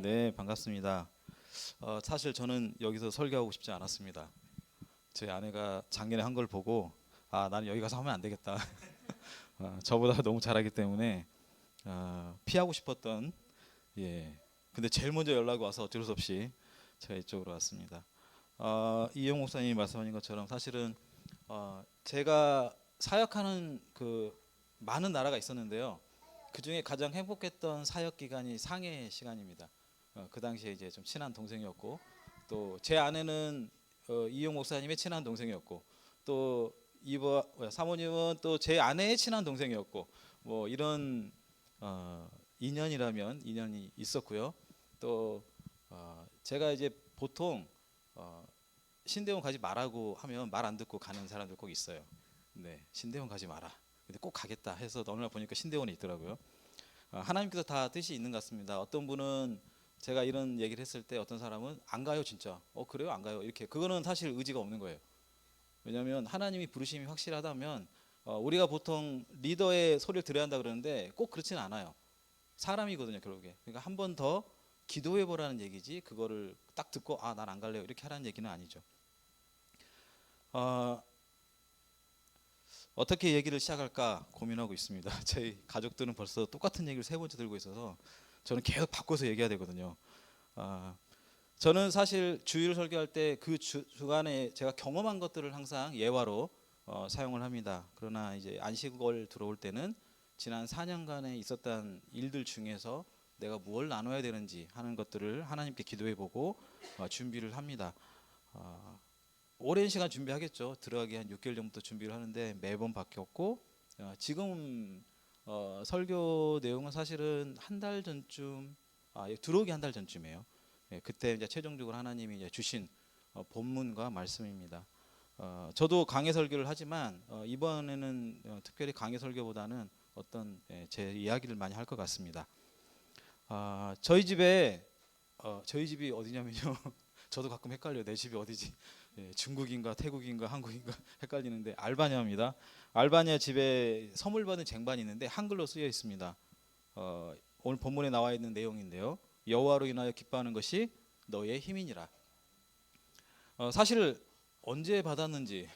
네, 반갑습니다. 사실 저는 여기서 설교하고 싶지 않았습니다. 제 아내가 작년에 한 걸 보고 나는 여기 가서 하면 안 되겠다. 저보다 너무 잘하기 때문에 피하고 싶었던 예. 근데 제일 먼저 연락이 와서 어쩔 수 없이 제가 이쪽으로 왔습니다. 이용 목사님이 말씀하신 것처럼 사실은 제가 사역하는 그 많은 나라가 있었는데요. 그 중에 가장 행복했던 사역 기간이 상해 시간입니다. 그 당시에 이제 좀 친한 동생이었고, 또 제 아내는 이용 목사님의 친한 동생이었고, 또 사모님은 또 제 아내의 친한 동생이었고, 뭐 이런 인연이라면 인연이 있었고요. 또 제가 이제 보통 신대원 가지 말라고 하면 말 안 듣고 가는 사람들 꼭 있어요. 네, 신대원 가지 마라. 근데 꼭 가겠다 해서 어느 날 보니까 신대원이 있더라고요. 하나님께서 다 뜻이 있는 것 같습니다. 어떤 분은 제가 이런 얘기를 했을 때 어떤 사람은 안 가요 진짜. 그래요 안 가요 이렇게. 그거는 사실 의지가 없는 거예요. 왜냐하면 하나님이 부르심이 확실하다면 우리가 보통 리더의 소리를 들어야 한다 그러는데 꼭 그렇지는 않아요. 사람이거든요 결국에. 그러니까 한 번 더 기도해 보라는 얘기지 그거를 딱 듣고 난 안 갈래요 이렇게 하라는 얘기는 아니죠. 어, 어떻게 얘기를 시작할까 고민하고 있습니다. 저희 가족들은 벌써 똑같은 얘기를 세 번째 들고 있어서 저는 계속 바꿔서 얘기해야 되거든요. 아, 저는 사실 주일 설교할 때 그 주간에 제가 경험한 것들을 항상 예화로 사용을 합니다. 그러나 이제 안식월 들어올 때는 지난 4년간에 있었던 일들 중에서 내가 무엇을 나눠야 되는지 하는 것들을 하나님께 기도해보고 준비를 합니다. 어, 오랜 시간 준비하겠죠. 들어가기 한 6개월 전부터 준비를 하는데 매번 바뀌었고 지금 설교 내용은 사실은 한 달 전쯤 들어오기 한 달 전쯤이에요. 그때 이제 최종적으로 하나님이 이제 주신 본문과 말씀입니다. 저도 강해 설교를 하지만 이번에는 특별히 강해 설교보다는 어떤 제 이야기를 많이 할 것 같습니다. 저희 집이 어디냐면요. 저도 가끔 헷갈려요. 내 집이 어디지? 중국인가 태국인가 한국인가 헷갈리는데 알바니아입니다. 알바니아 집에 선물 받은 쟁반이 있는데 한글로 쓰여 있습니다. 오늘 본문에 나와 있는 내용인데요. 여호와로 인하여 기뻐하는 것이 너의 힘이니라. 사실 언제 받았는지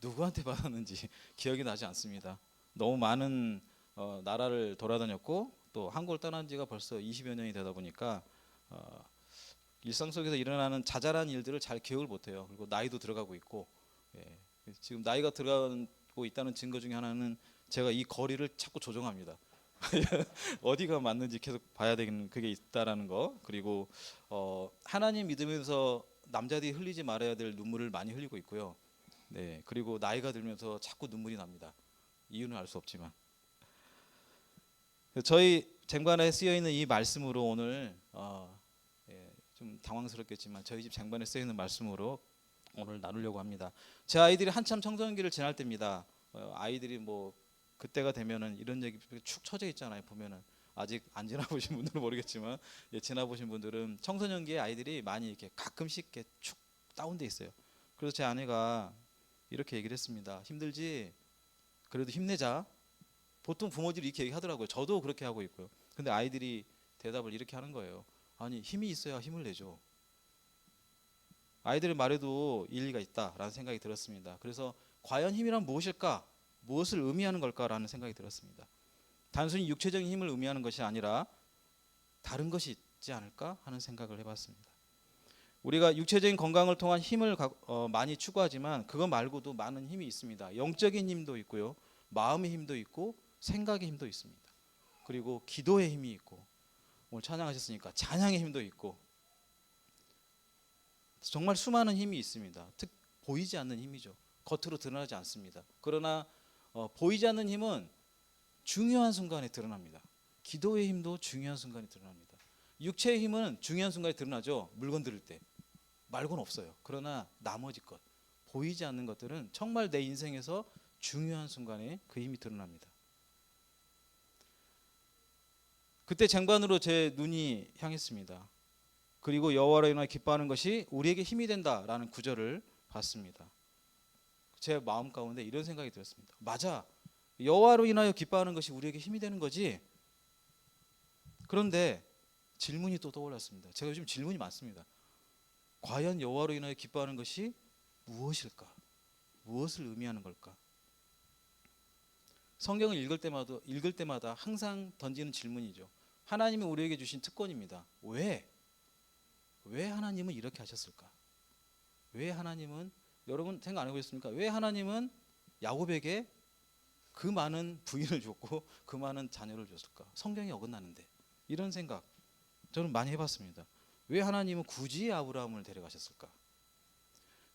누구한테 받았는지 기억이 나지 않습니다. 너무 많은 나라를 돌아다녔고 또 한국을 떠난 지가 벌써 20여 년이 되다 보니까 일상 속에서 일어나는 자잘한 일들을 잘 기억을 못해요. 그리고 나이도 들어가고 있고 지금 나이가 들어가고 있다는 증거 중에 하나는 제가 이 거리를 자꾸 조정합니다. 어디가 맞는지 계속 봐야 되는 그게 있다라는 거. 그리고 하나님 믿으면서 남자들이 흘리지 말아야 될 눈물을 많이 흘리고 있고요. 네, 그리고 나이가 들면서 자꾸 눈물이 납니다. 이유는 알 수 없지만 저희 쟁반에 쓰여 있는 이 말씀으로 오늘 좀 당황스럽겠지만 저희 집 쟁반에 쓰여 있는 말씀으로 오늘 나누려고 합니다. 제 아이들이 한참 청소년기를 지날 때입니다. 아이들이 뭐 그때가 되면은 이런 얘기 축 처져 있잖아요. 보면은 아직 안 지나보신 분들은 모르겠지만 지나보신 분들은 청소년기에 아이들이 많이 이렇게 가끔씩 이렇게 축 다운돼 있어요. 그래서 제 아내가 이렇게 얘기를 했습니다. 힘들지? 그래도 힘내자. 보통 부모들이 이렇게 얘기하더라고요. 저도 그렇게 하고 있고요. 근데 아이들이 대답을 이렇게 하는 거예요. 아니 힘이 있어야 힘을 내죠. 아이들의 말에도 일리가 있다라는 생각이 들었습니다. 그래서 과연 힘이란 무엇일까? 무엇을 의미하는 걸까라는 생각이 들었습니다. 단순히 육체적인 힘을 의미하는 것이 아니라 다른 것이 있지 않을까 하는 생각을 해봤습니다. 우리가 육체적인 건강을 통한 힘을 많이 추구하지만 그거 말고도 많은 힘이 있습니다. 영적인 힘도 있고요. 마음의 힘도 있고 생각의 힘도 있습니다. 그리고 기도의 힘이 있고 오늘 찬양하셨으니까 찬양의 힘도 있고 정말 수많은 힘이 있습니다. 보이지 않는 힘이죠. 겉으로 드러나지 않습니다. 그러나 보이지 않는 힘은 중요한 순간에 드러납니다. 기도의 힘도 중요한 순간에 드러납니다. 육체의 힘은 중요한 순간에 드러나죠. 물건 들을 때 말고는 없어요. 그러나 나머지 것 보이지 않는 것들은 정말 내 인생에서 중요한 순간에 그 힘이 드러납니다. 그때 쟁반으로 제 눈이 향했습니다. 그리고 여호와로 인하여 기뻐하는 것이 우리에게 힘이 된다라는 구절을 봤습니다. 제 마음 가운데 이런 생각이 들었습니다. 맞아. 여호와로 인하여 기뻐하는 것이 우리에게 힘이 되는 거지. 그런데 질문이 또 떠올랐습니다. 제가 요즘 질문이 많습니다. 과연 여호와로 인하여 기뻐하는 것이 무엇일까? 무엇을 의미하는 걸까? 성경을 읽을 때마다 항상 던지는 질문이죠. 하나님이 우리에게 주신 특권입니다. 왜 하나님은 이렇게 하셨을까? 왜 하나님은, 여러분 생각 안 해보셨습니까? 왜 하나님은 야곱에게 그 많은 부인을 줬고 그 많은 자녀를 줬을까? 성경이 어긋나는데. 이런 생각 저는 많이 해봤습니다. 왜 하나님은 굳이 아브라함을 데려가셨을까?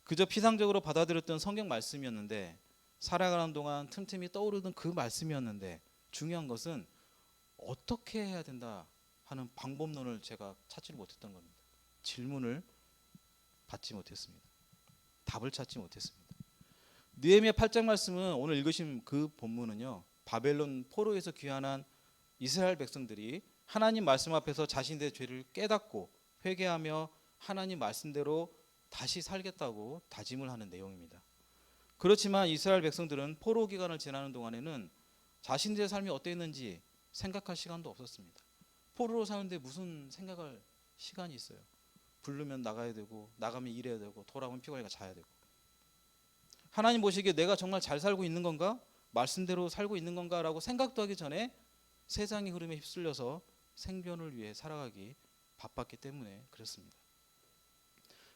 그저 피상적으로 받아들였던 성경 말씀이었는데, 살아가는 동안 틈틈이 떠오르던 그 말씀이었는데, 중요한 것은 어떻게 해야 된다 하는 방법론을 제가 찾지 못했던 겁니다. 질문을 받지 못했습니다. 답을 찾지 못했습니다. 느헤미야 8장 말씀은, 오늘 읽으신 그 본문은요, 바벨론 포로에서 귀환한 이스라엘 백성들이 하나님 말씀 앞에서 자신들의 죄를 깨닫고 회개하며 하나님 말씀대로 다시 살겠다고 다짐을 하는 내용입니다. 그렇지만 이스라엘 백성들은 포로 기간을 지나는 동안에는 자신들의 삶이 어땠는지 생각할 시간도 없었습니다. 포로로 사는데 무슨 생각할 시간이 있어요? 부르면 나가야 되고, 나가면 일해야 되고, 돌아오면 피곤하니까 자야 되고. 하나님 보시기에 내가 정말 잘 살고 있는 건가? 말씀대로 살고 있는 건가? 라고 생각도 하기 전에 세상의 흐름에 휩쓸려서 생존을 위해 살아가기 바빴기 때문에 그렇습니다.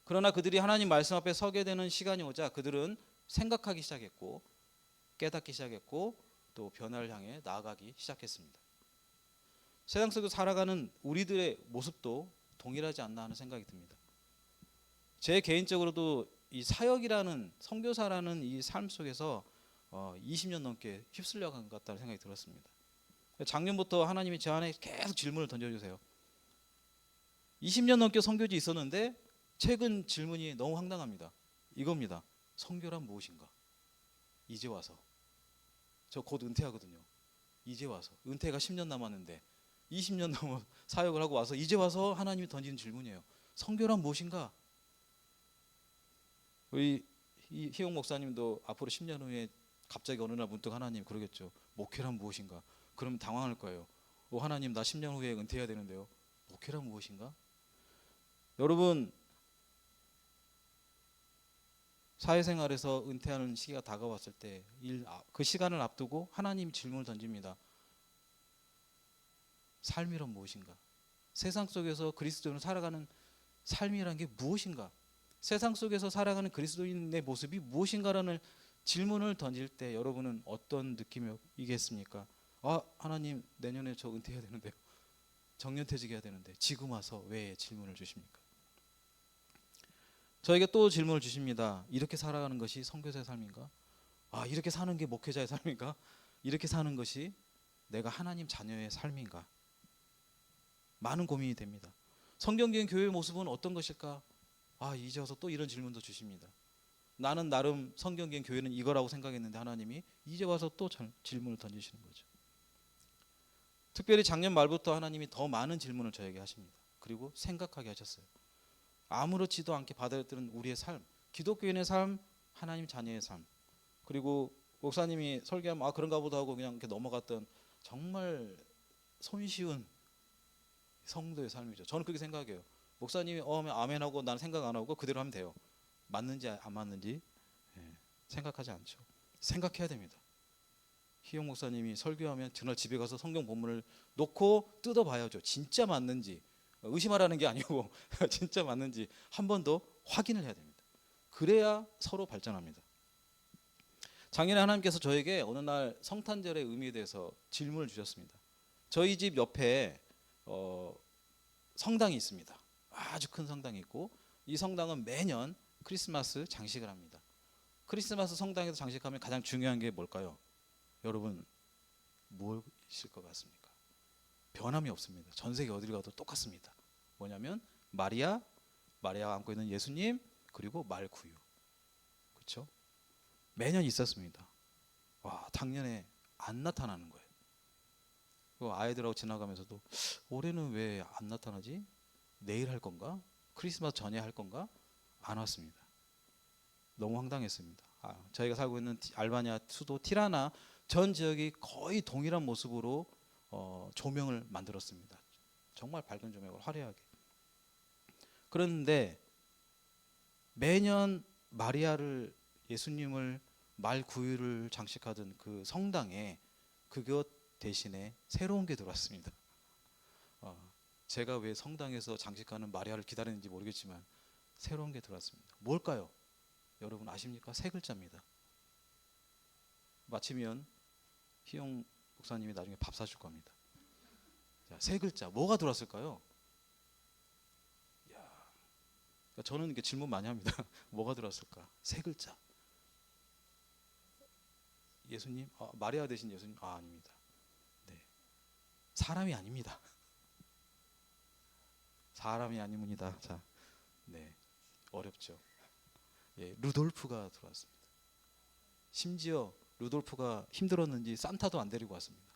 그러나 그들이 하나님 말씀 앞에 서게 되는 시간이 오자 그들은 생각하기 시작했고, 깨닫기 시작했고, 또 변화를 향해 나아가기 시작했습니다. 세상 속에서 살아가는 우리들의 모습도 동일하지 않나 하는 생각이 듭니다. 제 개인적으로도 이 사역이라는, 선교사라는 이 삶 속에서 20년 넘게 휩쓸려간 것 같다는 생각이 들었습니다. 작년부터 하나님이 제 안에 계속 질문을 던져주세요. 20년 넘게 선교지 있었는데 최근 질문이 너무 황당합니다. 이겁니다. 선교란 무엇인가? 이제 와서. 저 곧 은퇴하거든요. 이제 와서. 은퇴가 10년 남았는데 20년 넘어 사역을 하고 와서 이제 와서 하나님이 던지는 질문이에요. 선교란 무엇인가? 우리 희용 목사님도 앞으로 10년 후에 갑자기 어느 날 문득 하나님 그러겠죠. 목회란 무엇인가? 그러면 당황할 거예요. 하나님, 나 10년 후에 은퇴해야 되는데요. 목회란 무엇인가? 여러분, 사회생활에서 은퇴하는 시기가 다가왔을 때 그 시간을 앞두고 하나님 질문을 던집니다. 삶이란 무엇인가? 세상 속에서 그리스도인으로 살아가는 삶이란 게 무엇인가? 세상 속에서 살아가는 그리스도인의 모습이 무엇인가라는 질문을 던질 때 여러분은 어떤 느낌이겠습니까? 하나님, 내년에 저 은퇴해야 되는데요. 정년퇴직해야 되는데 지금 와서 왜 질문을 주십니까? 저에게 또 질문을 주십니다. 이렇게 살아가는 것이 선교사의 삶인가? 이렇게 사는 게 목회자의 삶인가? 이렇게 사는 것이 내가 하나님 자녀의 삶인가? 많은 고민이 됩니다. 성경적인 교회의 모습은 어떤 것일까? 이제 와서 또 이런 질문도 주십니다. 나는 나름 성경적인 교회는 이거라고 생각했는데 하나님이 이제 와서 또 질문을 던지시는 거죠. 특별히 작년 말부터 하나님이 더 많은 질문을 저에게 하십니다. 그리고 생각하게 하셨어요. 아무렇지도 않게 받아들였던 우리의 삶, 기독교인의 삶, 하나님 자녀의 삶, 그리고 목사님이 설교하면 그런가 보다 하고 그냥 이렇게 넘어갔던 정말 손쉬운 성도의 삶이죠. 저는 그렇게 생각해요. 목사님이 하면 아멘 하고 나는 생각 안 하고 그대로 하면 돼요. 맞는지 안 맞는지 생각하지 않죠. 생각해야 됩니다. 희용 목사님이 설교하면 그날 집에 가서 성경 본문을 놓고 뜯어봐야죠. 진짜 맞는지, 의심하라는 게 아니고 진짜 맞는지 한 번 더 확인을 해야 됩니다. 그래야 서로 발전합니다. 작년에 하나님께서 저에게 어느 날 성탄절의 의미에 대해서 질문을 주셨습니다. 저희 집 옆에 성당이 있습니다. 아주 큰 성당이 있고, 이 성당은 매년 크리스마스 장식을 합니다. 크리스마스 성당에서 장식하면 가장 중요한 게 뭘까요? 여러분, 무엇일 것 같습니까? 변함이 없습니다. 전 세계 어디를 가도 똑같습니다. 뭐냐면 마리아가 안고 있는 예수님, 그리고 말구유. 그렇죠? 매년 있었습니다. 작년에 안 나타나는 거예요. 아이들하고 지나가면서도 올해는 왜 안 나타나지? 내일 할 건가? 크리스마스 전에 할 건가? 안 왔습니다. 너무 황당했습니다. 저희가 살고 있는 알바니아 수도 티라나 전 지역이 거의 동일한 모습으로 조명을 만들었습니다. 정말 밝은 조명으로 화려하게. 그런데 매년 마리아를 예수님을 말구유를 장식하던 그 성당에 그것 대신에 새로운 게 들어왔습니다. 제가 왜 성당에서 장식하는 마리아를 기다리는지 모르겠지만 새로운 게 들어왔습니다. 뭘까요? 여러분 아십니까? 세 글자입니다. 마치면 희용 목사님이 나중에 밥 사줄 겁니다. 자, 세 글자 뭐가 들어왔을까요? 그러니까 저는 이렇게 질문 많이 합니다. 뭐가 들어왔을까? 세 글자. 예수님? 마리아 대신 예수님? 아닙니다. 네. 사람이 아닙니다. 사람이 아닙니다. 자, 네, 어렵죠. 예, 루돌프가 들어왔습니다. 심지어 루돌프가 힘들었는지 산타도 안 데리고 왔습니다.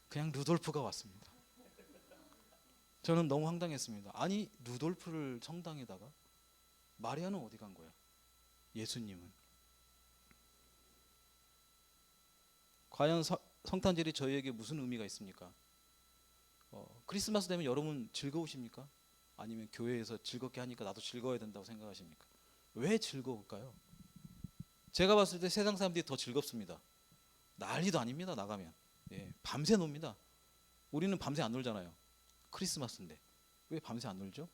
그냥 루돌프가 왔습니다. 저는 너무 황당했습니다. 아니 루돌프를 성당에다가 마리아는 어디 간 거야? 예수님은. 과연 성탄절이 저희에게 무슨 의미가 있습니까? 크리스마스 되면 여러분 즐거우십니까? 아니면 교회에서 즐겁게 하니까 나도 즐거워야 된다고 생각하십니까? 왜 즐거울까요? 제가 봤을 때 세상 사람들이 더 즐겁습니다. 난리도 아닙니다. 나가면 예, 밤새 놉니다. 우리는 밤새 안 놀잖아요. 크리스마스인데 왜 밤새 안 놀죠?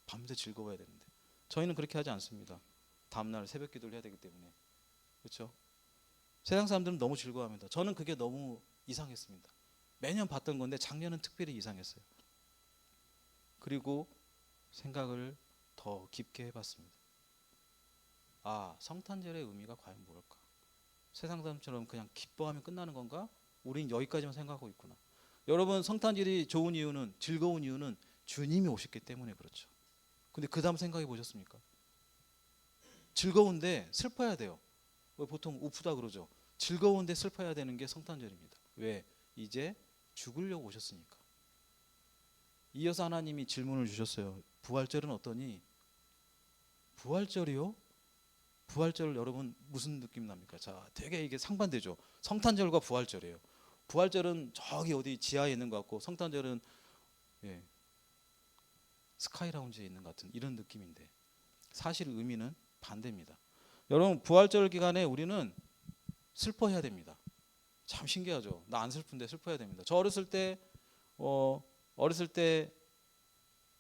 밤새 즐거워야 되는데 저희는 그렇게 하지 않습니다. 다음날 새벽 기도를 해야 되기 때문에. 그렇죠? 세상 사람들은 너무 즐거워합니다. 저는 그게 너무 이상했습니다. 매년 봤던 건데 작년은 특별히 이상했어요. 그리고 생각을 더 깊게 해봤습니다. 성탄절의 의미가 과연 뭘까? 세상 사람처럼 그냥 기뻐하면 끝나는 건가? 우린 여기까지만 생각하고 있구나. 여러분 성탄절이 좋은 이유는, 즐거운 이유는 주님이 오셨기 때문에 그렇죠. 근데 그 다음 생각해 보셨습니까? 즐거운데 슬퍼야 돼요. 보통 우프다 그러죠. 즐거운데 슬퍼야 되는 게 성탄절입니다. 왜? 이제 죽으려고 오셨으니까. 이어서 하나님이 질문을 주셨어요. 부활절은 어떠니? 부활절이요? 부활절 여러분 무슨 느낌 납니까? 자, 되게 이게 상반되죠. 성탄절과 부활절이에요. 부활절은 저기 어디 지하에 있는 것 같고 성탄절은 예, 스카이 라운지에 있는 것 같은 이런 느낌인데 사실 의미는 반대입니다. 여러분 부활절 기간에 우리는 슬퍼해야 됩니다. 참 신기하죠. 나 안 슬픈데 슬퍼해야 됩니다. 저 어렸을 때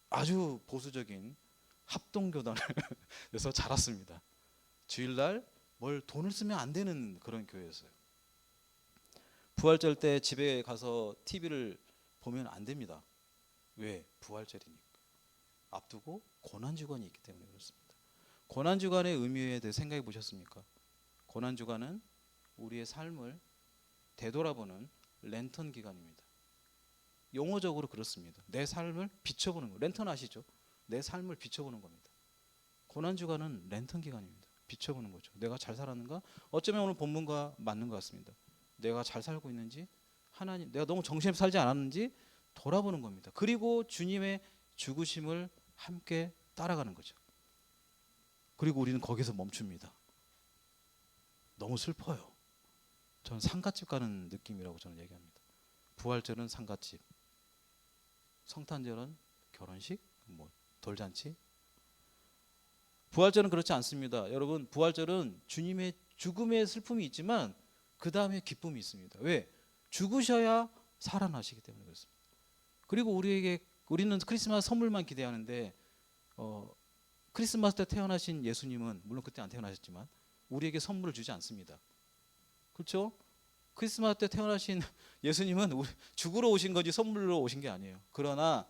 아주 보수적인 합동교단에서 자랐습니다. 주일날 뭘 돈을 쓰면 안 되는 그런 교회였어요. 부활절 때 집에 가서 TV를 보면 안 됩니다. 왜? 부활절이니까. 앞두고 고난주간이 있기 때문에 그렇습니다. 고난주간의 의미에 대해 생각해 보셨습니까? 고난주간은 우리의 삶을 되돌아보는 랜턴 기간입니다. 용어적으로 그렇습니다. 내 삶을 비춰보는 거. 랜턴 아시죠? 내 삶을 비춰보는 겁니다. 고난주간은 랜턴 기간입니다. 비춰보는 거죠. 내가 잘 살았는가? 어쩌면 오늘 본문과 맞는 것 같습니다. 내가 잘 살고 있는지, 하나님, 내가 너무 정신없이 살지 않았는지 돌아보는 겁니다. 그리고 주님의 죽으심을 함께 따라가는 거죠. 그리고 우리는 거기서 멈춥니다. 너무 슬퍼요. 저는 상갓집 가는 느낌이라고 저는 얘기합니다. 부활절은 상갓집, 성탄절은 결혼식, 돌잔치. 부활절은 그렇지 않습니다. 여러분 부활절은 주님의 죽음의 슬픔이 있지만 그 다음에 기쁨이 있습니다. 왜? 죽으셔야 살아나시기 때문에 그렇습니다. 그리고 우리는 크리스마스 선물만 기대하는데 크리스마스 때 태어나신 예수님은 물론 그때 안 태어나셨지만 우리에게 선물을 주지 않습니다. 그렇죠? 크리스마스 때 태어나신 예수님은 죽으러 오신 거지 선물로 오신 게 아니에요. 그러나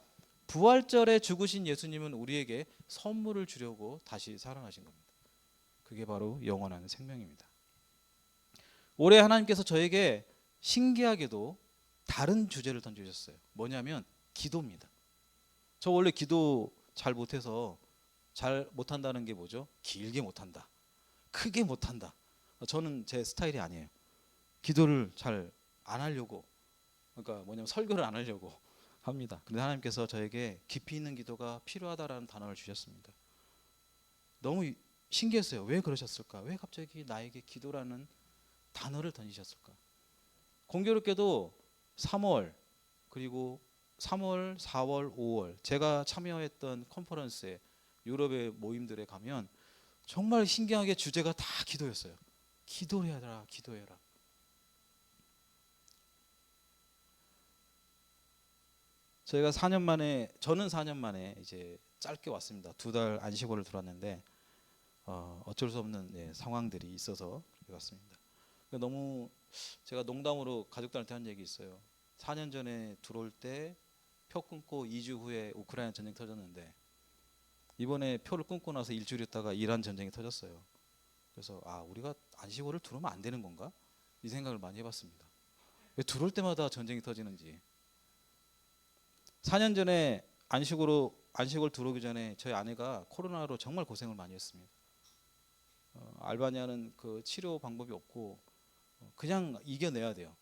부활절에 죽으신 예수님은 우리에게 선물을 주려고 다시 살아나신 겁니다. 그게 바로 영원한 생명입니다. 올해 하나님께서 저에게 신기하게도 다른 주제를 던져주셨어요. 뭐냐면 기도입니다. 저 원래 기도 잘 못해서 잘 못한다는 게 뭐죠? 길게 못한다, 크게 못한다. 저는 제 스타일이 아니에요. 기도를 잘 안 하려고, 그러니까 뭐냐면 설교를 안 하려고 합니다. 근데 하나님께서 저에게 깊이 있는 기도가 필요하다라는 단어를 주셨습니다. 너무 신기했어요. 왜 그러셨을까? 왜 갑자기 나에게 기도라는 단어를 던지셨을까? 공교롭게도 3월 그리고 3월, 4월, 5월 제가 참여했던 컨퍼런스에 유럽의 모임들에 가면 정말 신기하게 주제가 다 기도였어요. 기도해라, 기도해라. 저희가 4년 만에 저는 4년 만에 이제 짧게 왔습니다. 2달 안식월을 들어왔는데 어쩔 수 없는 상황들이 있어서 그렇게 왔습니다. 너무 제가 농담으로 가족들한테 한 얘기 있어요. 4년 전에 들어올 때 표 끊고 2주 후에 우크라이나 전쟁 터졌는데 이번에 표를 끊고 나서 일주일 있다가 이란 전쟁이 터졌어요. 그래서 우리가 안식월을 들어오면 안 되는 건가? 이 생각을 많이 해봤습니다. 왜 들어올 때마다 전쟁이 터지는지. 4년 전에 안식월 들어오기 전에 저희 아내가 코로나로 정말 고생을 많이 했습니다. 알바니아는 그 치료 방법이 없고 그냥 이겨내야 돼요.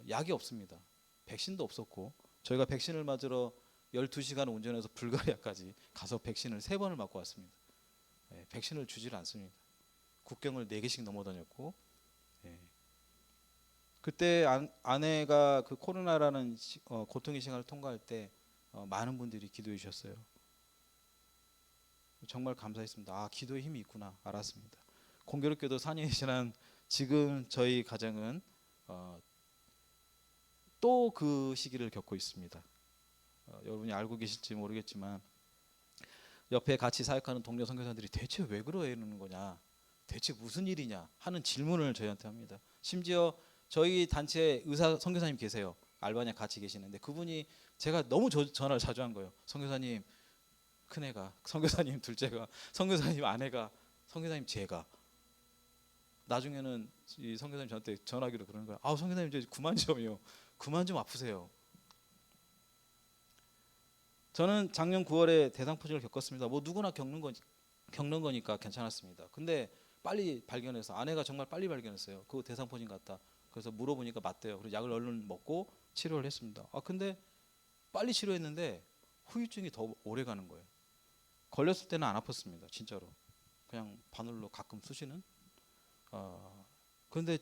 약이 없습니다. 백신도 없었고 저희가 백신을 맞으러 12시간 운전해서 불가리아까지 가서 백신을 3번을 맞고 왔습니다. 백신을 주질 않습니다. 국경을 4개씩 넘어 다녔고 그때 아내가 그 코로나라는 고통의 시간을 통과할 때 많은 분들이 기도해 주셨어요. 정말 감사했습니다. 기도의 힘이 있구나 알았습니다. 공교롭게도 4년이 지난 지금 저희 가정은 또 그 시기를 겪고 있습니다. 여러분이 알고 계실지 모르겠지만 옆에 같이 사역하는 동료 선교사들이 대체 왜 그러는 거냐, 대체 무슨 일이냐 하는 질문을 저희한테 합니다. 심지어 저희 단체에 의사 선교사님 계세요. 알바니아 같이 계시는데 그분이 제가 너무 전화를 자주 한 거예요. 선교사님 큰애가, 선교사님 둘째가, 선교사님 아내가, 선교사님 제가. 나중에는 이 선교사님 저한테 전화기로 그러는 거예요. 선교사님 이제 그만 좀요. 그만 좀 아프세요. 저는 작년 9월에 대상포진을 겪었습니다. 뭐 누구나 겪는 거니까 괜찮았습니다. 근데 빨리 발견해서 아내가 정말 빨리 발견했어요. 그 대상포진 같다. 그래서 물어보니까 맞대요. 그래서 약을 얼른 먹고 치료를 했습니다. 근데 빨리 치료했는데 후유증이 더 오래 가는 거예요. 걸렸을 때는 안 아팠습니다. 진짜로. 그냥 바늘로 가끔 쑤시는. 그런데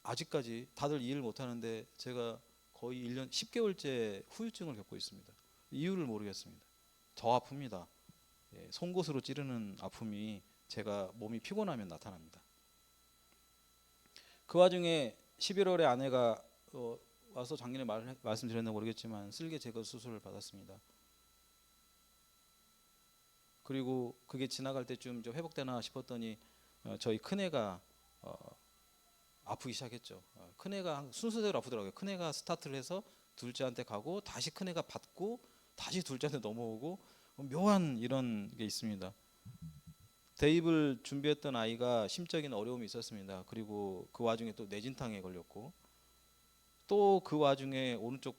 아직까지 다들 이해를 못하는데 제가 거의 1년 10개월째 후유증을 겪고 있습니다. 이유를 모르겠습니다. 더 아픕니다. 송곳으로 찌르는 아픔이 제가 몸이 피곤하면 나타납니다. 그 와중에 11월에 아내가 와서 작년에 말씀드렸나 모르겠지만 쓸개 제거 수술을 받았습니다. 그리고 그게 지나갈 때쯤 좀 회복되나 싶었더니 저희 큰애가 아프기 시작했죠. 큰애가 순서대로 아프더라고요. 큰애가 스타트를 해서 둘째한테 가고 다시 큰애가 받고 다시 둘째한테 넘어오고 묘한 이런 게 있습니다. 대입을 준비했던 아이가 심적인 어려움이 있었습니다. 그리고 그 와중에 또 뇌진탕에 걸렸고 또 그 와중에 오른쪽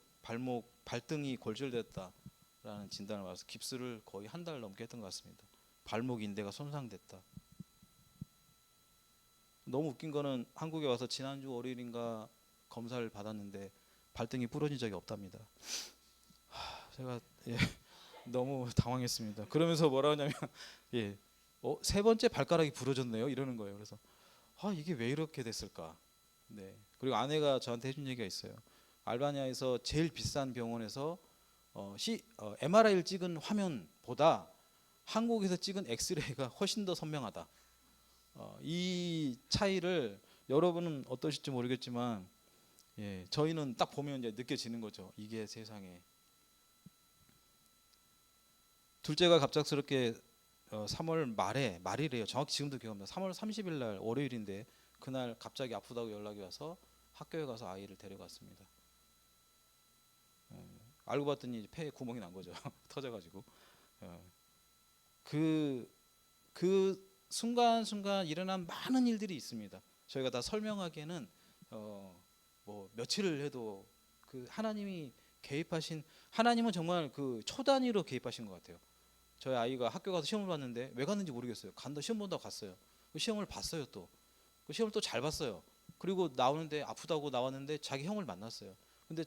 발등이 골절됐다라는 진단을 받아서 깁스를 거의 한 달 넘게 했던 것 같습니다. 발목 인대가 손상됐다. 너무 웃긴 거는 한국에 와서 지난주 월요일인가 검사를 받았는데 발등이 부러진 적이 없답니다. 제가 너무 당황했습니다. 그러면서 뭐라 하냐면 세 번째 발가락이 부러졌네요 이러는 거예요. 그래서 이게 왜 이렇게 됐을까. 그리고 아내가 저한테 해준 얘기가 있어요. 알바니아에서 제일 비싼 병원에서 MRI를 찍은 화면보다 한국에서 찍은 엑스레이가 훨씬 더 선명하다. 이 차이를 여러분은 어떠실지 모르겠지만 저희는 딱 보면 이제 느껴지는 거죠. 이게 세상에. 둘째가 갑작스럽게 3월 말이래요. 정확히 지금도 기억합니다. 3월 30일 날 월요일인데 그날 갑자기 아프다고 연락이 와서 학교에 가서 아이를 데려갔습니다. 알고 봤더니 폐에 구멍이 난 거죠. 터져가지고. 그 순간순간 일어난 많은 일들이 있습니다. 저희가 다 설명하기에는 뭐 며칠을 해도 그 하나님이 개입하신, 하나님은 정말 그 초단위로 개입하신 것 같아요. 저희 아이가 학교 가서 시험을 봤는데 왜 갔는지 모르겠어요. 시험 본다고 갔어요. 시험을 봤어요. 또 그 시험을 또 잘 봤어요. 그리고 나오는데 아프다고 나왔는데 자기 형을 만났어요. 근데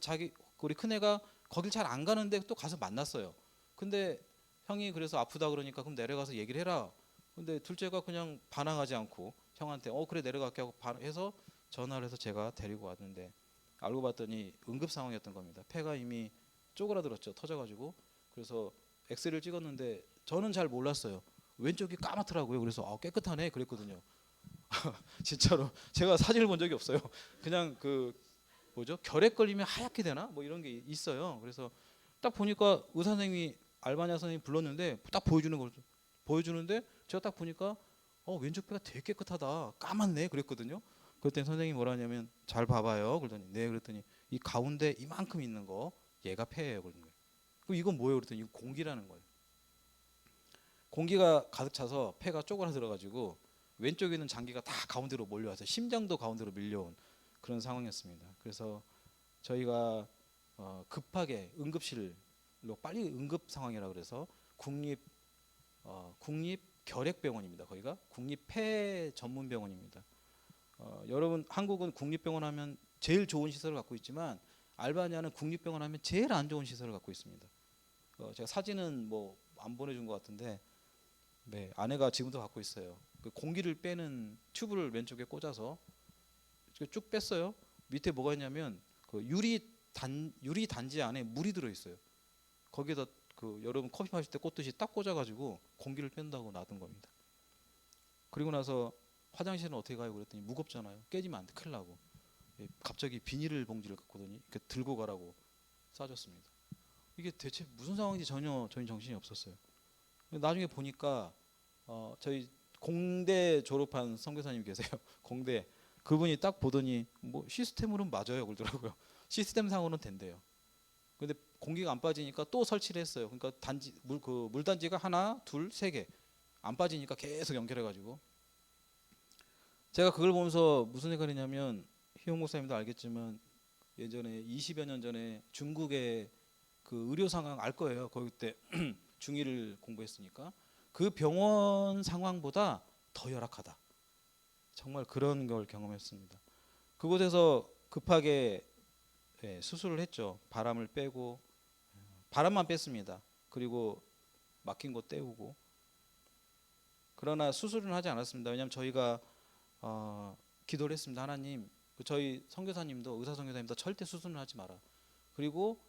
우리 큰애가 거길 잘 안 가는데 또 가서 만났어요. 근데 형이 그래서 아프다 그러니까 그럼 내려가서 얘기를 해라. 근데 둘째가 그냥 반항하지 않고 형한테 그래 내려갈게 하고 해서 전화를 해서 제가 데리고 왔는데 알고 봤더니 응급 상황이었던 겁니다. 폐가 이미 쪼그라들었죠. 터져가지고. 그래서 엑스레이를 찍었는데 저는 잘 몰랐어요. 왼쪽이 까맣더라고요. 그래서 깨끗하네 그랬거든요. 진짜로 제가 사진을 본 적이 없어요. 그냥 그 뭐죠? 결핵 걸리면 하얗게 되나? 뭐 이런 게 있어요. 그래서 딱 보니까 의사 선생님이 알바냐 선생님이 불렀는데 딱 보여주는데 제가 딱 보니까 왼쪽 폐가 되게 깨끗하다. 까맣네 그랬거든요. 그랬더니 선생님이 뭐라 하냐면 잘 봐봐요. 그러더니 네 그랬더니 이 가운데 이만큼 있는 거 얘가 폐예요. 그러는 거예요. 그럼 이건 뭐예요? 그랬더니 이거 공기라는 거예요. 공기가 가득 차서 폐가 쪼그라들어가지고 왼쪽에 있는 장기가 다 가운데로 몰려와서 심장도 가운데로 밀려온 그런 상황이었습니다. 그래서 저희가 급하게 응급실로 빨리 응급 상황이라 그래서 국립결핵병원입니다. 거기가 국립폐 전문병원입니다. 여러분 한국은 국립병원 하면 제일 좋은 시설을 갖고 있지만 알바니아는 국립병원 하면 제일 안 좋은 시설을 갖고 있습니다. 제가 사진은 뭐 안 보내준 것 같은데 네, 아내가 지금도 갖고 있어요. 그 공기를 빼는 튜브를 왼쪽에 꽂아서 쭉 뺐어요. 밑에 뭐가 있냐면 그 유리 단지 안에 물이 들어 있어요. 거기에다 그 여러분 커피 마실 때 꽂듯이 딱 꽂아가지고 공기를 뺀다고 놔둔 겁니다. 그리고 나서 화장실은 어떻게 가요? 그랬더니 무겁잖아요. 깨지면 안 돼. 큰일 나고. 갑자기 비닐 봉지를 갖고더니 이렇게 들고 가라고 싸줬습니다. 이게 대체 무슨 상황인지 전혀 저희 정신이 없었어요. 나중에 보니까 저희 공대 졸업한 선교사님 계세요. 공대 그분이 딱 보더니 뭐 시스템으로는 맞아요 그러더라고요. 시스템상으로는 된대요. 근데 공기가 안 빠지니까 또 설치를 했어요. 그러니까 단지 물단지가 하나, 둘, 세 개 안 빠지니까 계속 연결해가지고 제가 그걸 보면서 무슨 생각을 했냐면 희용 목사님도 알겠지만 예전에 20여 년 전에 중국의 그 의료 상황 알 거예요. 거기 때 중1을 공부했으니까 그 병원 상황보다 더 열악하다. 정말 그런 걸 경험했습니다. 그곳에서 급하게 수술을 했죠. 바람을 빼고 바람만 뺐습니다. 그리고 막힌 곳 떼우고 그러나 수술은 하지 않았습니다. 왜냐하면 저희가 기도를 했습니다. 하나님 저희 선교사님도 의사 선교사님도 절대 수술을 하지 마라. 그리고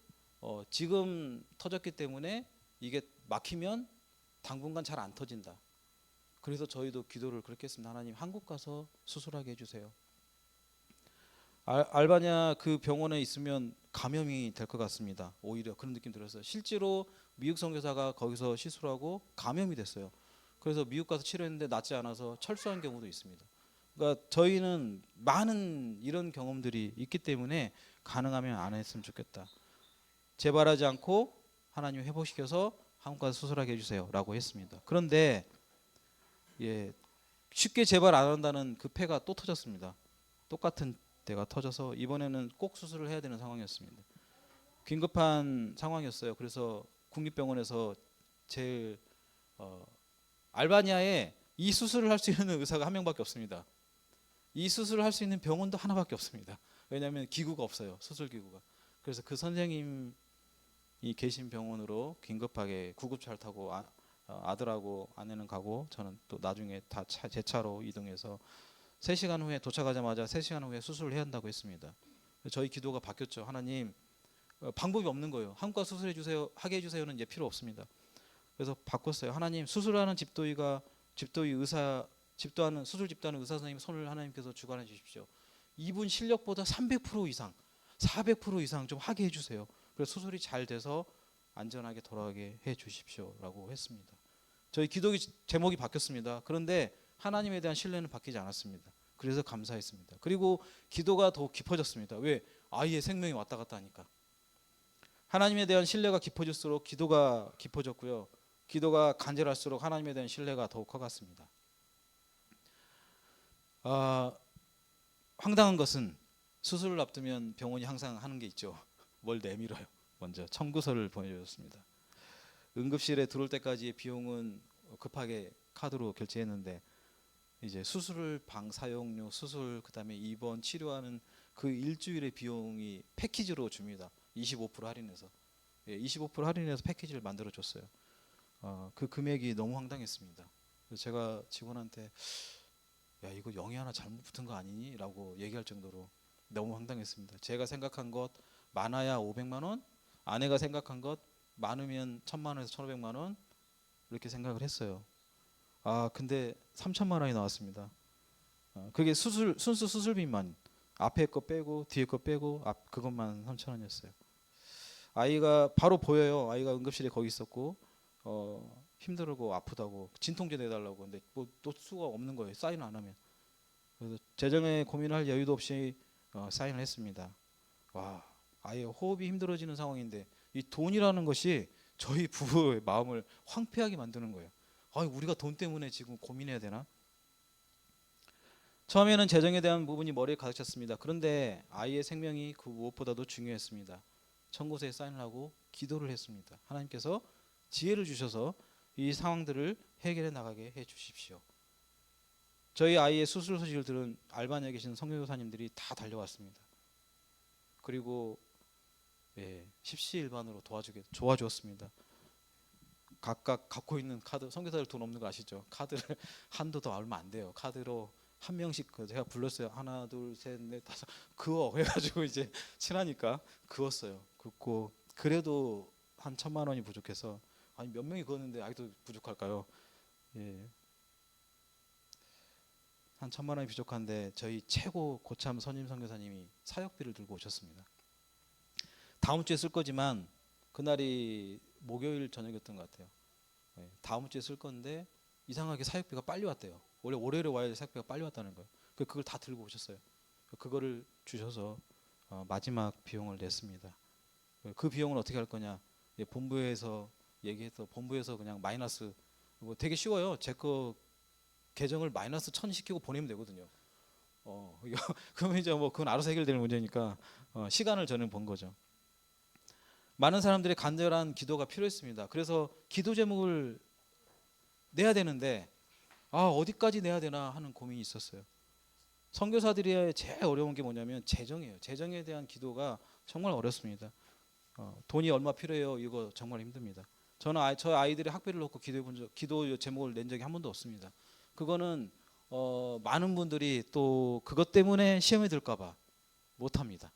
지금 터졌기 때문에 이게 막히면 당분간 잘 안 터진다. 그래서 저희도 기도를 그렇게 했습니다. 하나님 한국 가서 수술하게 해주세요. 알바냐 그 병원에 있으면 감염이 될 것 같습니다. 오히려 그런 느낌 들었어요. 실제로 미국 선교사가 거기서 시술하고 감염이 됐어요. 그래서 미국 가서 치료했는데 낫지 않아서 철수한 경우도 있습니다. 그러니까 저희는 많은 이런 경험들이 있기 때문에 가능하면 안 했으면 좋겠다. 재발하지 않고 하나님 회복시켜서 한국 가서 수술하게 해주세요라고 했습니다. 그런데 쉽게 재발 안 한다는 그 폐가 또 터졌습니다. 똑같은 데가 터져서 이번에는 꼭 수술을 해야 되는 상황이었습니다. 긴급한 상황이었어요. 그래서 국립병원에서 제일 알바니아에 이 수술을 할 수 있는 의사가 한 명밖에 없습니다. 이 수술을 할 수 있는 병원도 하나밖에 없습니다. 왜냐하면 기구가 없어요. 수술 기구가. 그래서 그 선생님이 계신 병원으로 긴급하게 구급차를 타고 아들하고 아내는 가고 저는 또 나중에 다 제 차로 이동해서 3시간 후에 도착하자마자 3시간 후에 수술을 해야 한다고 했습니다. 저희 기도가 바뀌었죠. 하나님 방법이 없는 거예요. 한국 가서 수술해 주세요. 하게 해주세요는 이제 필요 없습니다. 그래서 바꿨어요. 하나님 수술하는 집도의 의사 수술 집도하는 의사 선생님 손을 하나님께서 주관해 주십시오. 이분 실력보다 300% 이상 400% 이상 좀 하게 해주세요. 그래서 수술이 잘 돼서 안전하게 돌아가게 해 주십시오라고 했습니다. 저희 기도 제목이 바뀌었습니다. 그런데 하나님에 대한 신뢰는 바뀌지 않았습니다. 그래서 감사했습니다. 그리고 기도가 더 깊어졌습니다. 왜? 아이의 생명이 왔다 갔다 하니까. 하나님에 대한 신뢰가 깊어질수록 기도가 깊어졌고요. 기도가 간절할수록 하나님에 대한 신뢰가 더욱 커갔습니다. 황당한 것은 수술을 앞두면 병원이 항상 하는 게 있죠. 뭘 내밀어요. 먼저 청구서를 보내줬습니다. 응급실에 들어올 때까지의 비용은 급하게 카드로 결제했는데 이제 수술 방 사용료, 수술 그다음에 입원 치료하는 그 일주일의 비용이 패키지로 줍니다. 25% 할인해서 25% 할인해서 패키지를 만들어 줬어요. 그 금액이 너무 황당했습니다. 그래서 제가 직원한테 야 이거 영이 하나 잘못 붙은 거 아니니? 라고 얘기할 정도로 너무 황당했습니다. 제가 생각한 것 많아야 500만 원, 아내가 생각한 것 많으면 1,000만 원에서 1,500만 원 이렇게 생각을 했어요. 근데 3천만 원이 나왔습니다. 그게 순수 수술비만, 앞에 거 빼고 뒤에 거 빼고 그것만 3천 원이었어요. 아이가 바로 보여요. 아이가 응급실에 거기 있었고 힘들고 아프다고 진통제 내달라고. 근데 뭐 또 수가 없는 거예요. 사인 안 하면. 그래서 재정에 고민할 여유도 없이 사인을 했습니다. 와, 아예 호흡이 힘들어지는 상황인데 이 돈이라는 것이 저희 부부의 마음을 황폐하게 만드는 거예요. 우리가 돈 때문에 지금 고민해야 되나? 처음에는 재정에 대한 부분이 머리에 가득 찼습니다. 그런데 아이의 생명이 그 무엇보다도 중요했습니다. 청구서에 사인을 하고 기도를 했습니다. 하나님께서 지혜를 주셔서 이 상황들을 해결해 나가게 해 주십시오. 저희 아이의 수술 소식을 들은 알바니아에 계신 선교사님들이 다 달려왔습니다. 그리고 십시일반으로 도와주었습니다. 각각 갖고 있는 카드, 선교사들 돈 없는 거 아시죠? 카드를 한도도 얼마 안 돼요. 카드로 한 명씩 제가 불렀어요. 하나, 둘, 셋, 넷, 다섯 그어 해가지고 이제 친하니까 그었어요. 긋고 그래도 한 1,000만 원이 부족해서 몇 명이 그었는데 아직도 부족할까요? 예, 한 1,000만 원이 부족한데 저희 최고 고참 선임 선교사님이 사역비를 들고 오셨습니다. 다음 주에 쓸 거지만 그날이 목요일 저녁이었던 것 같아요. 다음 주에 쓸 건데 이상하게 사역비가 빨리 왔대요. 원래 월요일에 와야 될 사역비가 빨리 왔다는 거예요. 그걸 다 들고 오셨어요. 그거를 주셔서 마지막 비용을 냈습니다. 그 비용을 어떻게 할 거냐? 본부에서 얘기해서 본부에서 그냥 마이너스, 뭐 되게 쉬워요. 제 거 계정을 마이너스 1,000 시키고 보내면 되거든요. 그러면 이제 뭐 그건 알아서 해결되는 문제니까 시간을 저는 번 거죠. 많은 사람들의 간절한 기도가 필요했습니다. 그래서 기도 제목을 내야 되는데 어디까지 내야 되나 하는 고민이 있었어요. 선교사들이 제일 어려운 게 뭐냐면 재정이에요. 재정에 대한 기도가 정말 어렵습니다. 돈이 얼마 필요해요? 이거 정말 힘듭니다. 저는 저 아이들의 학비를 놓고 기도 제목을 낸 적이 한 번도 없습니다. 그거는 많은 분들이 또 그것 때문에 시험에 들까봐 못합니다.